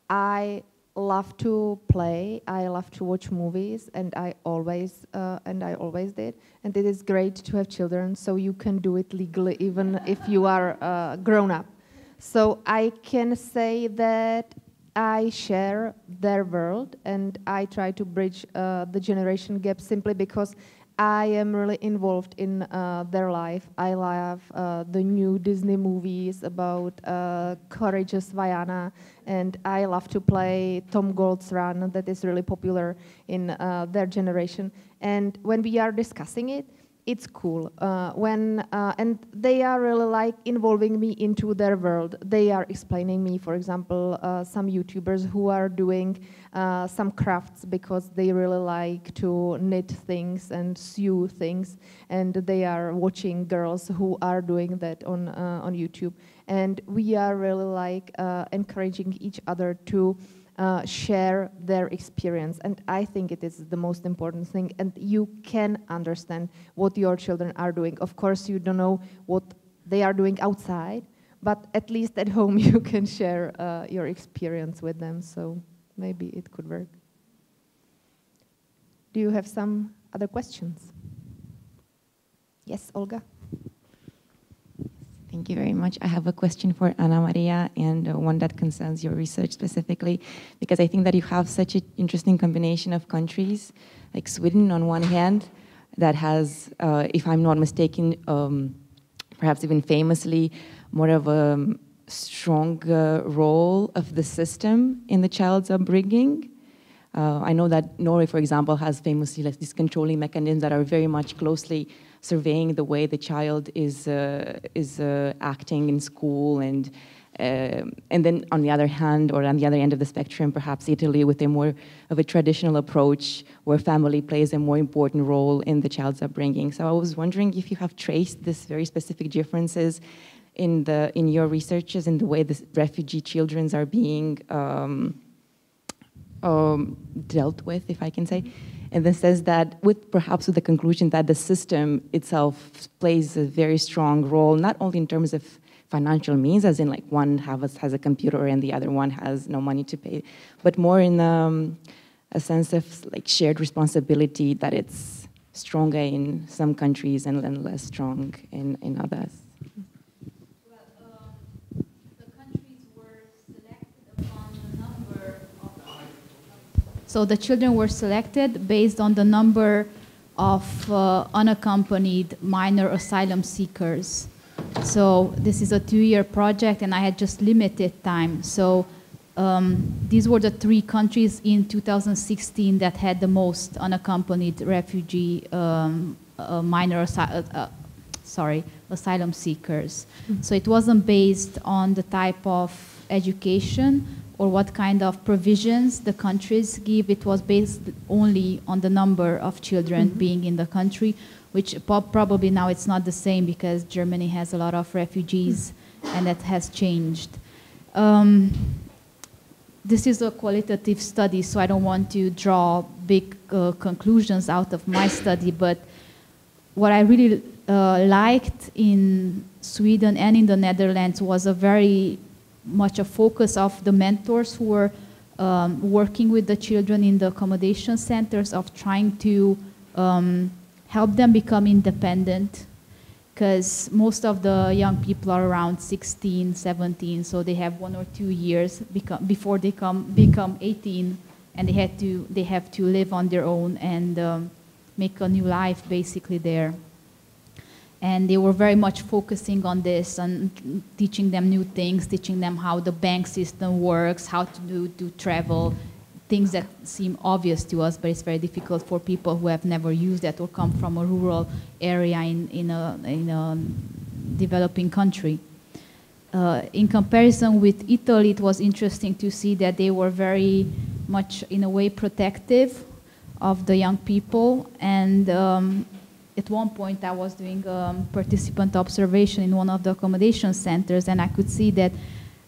I love to play, I love to watch movies, and I always did. And it is great to have children, so you can do it legally even if you are grown up. So I can say that I share their world, and I try to bridge the generation gap simply because I am really involved in their life. I love the new Disney movies about courageous Vaiana, and I love to play Tom Gold's Run, that is really popular in their generation. And when we are discussing it, it's cool. And they are really like involving me into their world. They are explaining me, for example, some YouTubers who are doing some crafts because they really like to knit things and sew things, and they are watching girls who are doing that on YouTube. And we are really like encouraging each other to share their experience, and I think it is the most important thing. And you can understand what your children are doing. Of course, you don't know what they are doing outside, but at least at home you can share your experience with them. So maybe it could work. Do you have some other questions? Yes, Olga. Thank you very much. I have a question for ANNAMARIA, and one that concerns your research specifically, because I think that you have such an interesting combination of countries, like Sweden on one hand, that has, if I'm not mistaken, perhaps even famously, more of a strong role of the system in the child's upbringing. I know that Norway, for example, has famously like these controlling mechanisms that are very much closely surveying the way the child is acting in school, and then on the other hand, or on the other end of the spectrum, perhaps Italy with a more of a traditional approach where family plays a more important role in the child's upbringing. So I was wondering if you have traced these very specific differences in your researches in the way the refugee children are being dealt with, if I can say, and then says that perhaps with the conclusion that the system itself plays a very strong role, not only in terms of financial means, as in like one has a computer and the other one has no money to pay, but more in a sense of like shared responsibility, that it's stronger in some countries and less strong in others. So the children were selected based on the number of unaccompanied minor asylum seekers. So this is a 2-year project, and I had just limited time. So these were the 3 countries in 2016 that had the most unaccompanied refugee asylum seekers. So it wasn't based on the type of education or what kind of provisions the countries give. It was based only on the number of children being in the country, which probably now it's not the same because Germany has a lot of refugees and that has changed. This is a qualitative study, so I don't want to draw big conclusions out of my study, but what I really liked in Sweden and in the Netherlands was a very much a focus of the mentors who were working with the children in the accommodation centers, of trying to help them become independent, because most of the young people are around 16, 17, so they have 1 or 2 years before they become 18, and they have to live on their own and make a new life basically there. And they were very much focusing on this and teaching them new things, teaching them how the bank system works, how to travel, things that seem obvious to us, but it's very difficult for people who have never used that or come from a rural area in a developing country. In comparison with Italy, it was interesting to see that they were very much, in a way, protective of the young people. And at one point, I was doing participant observation in one of the accommodation centers, and I could see that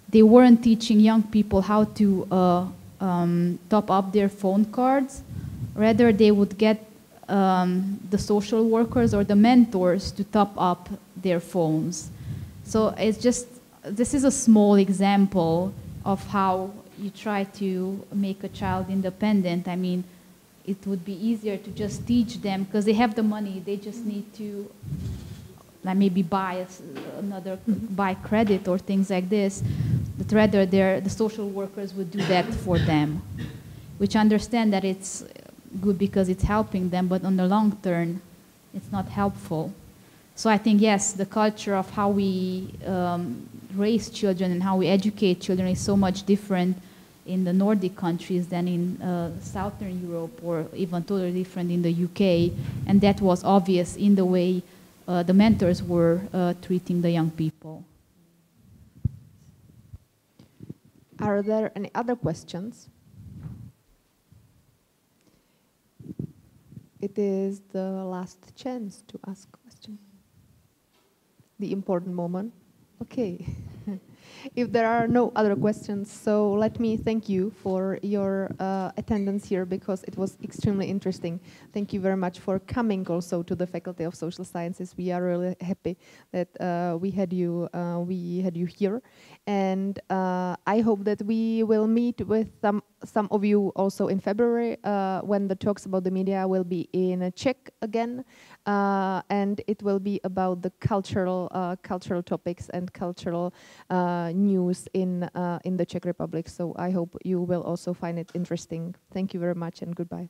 they weren't teaching young people how to top up their phone cards. Rather, they would get the social workers or the mentors to top up their phones. So it's just, this is a small example of how you try to make a child independent. I mean, it would be easier to just teach them because they have the money. They just need to like maybe buy buy credit or things like this. But rather, the social workers would do that for them, which understand that it's good because it's helping them, but on the long term, it's not helpful. So I think, yes, the culture of how we raise children and how we educate children is so much different in the Nordic countries than in Southern Europe, or even totally different in the UK. And that was obvious in the way the mentors were treating the young people. Are there any other questions? It is the last chance to ask questions. The important moment. Okay. If there are no other questions, so let me thank you for your attendance here, because it was extremely interesting. Thank you very much for coming also to the Faculty of Social Sciences. We are really happy that we had you here, and I hope that we will meet with some of you also in February when the talks about the media will be in Czech again, and it will be about the cultural topics and cultural news in the Czech Republic. So I hope you will also find it interesting. Thank you very much and goodbye.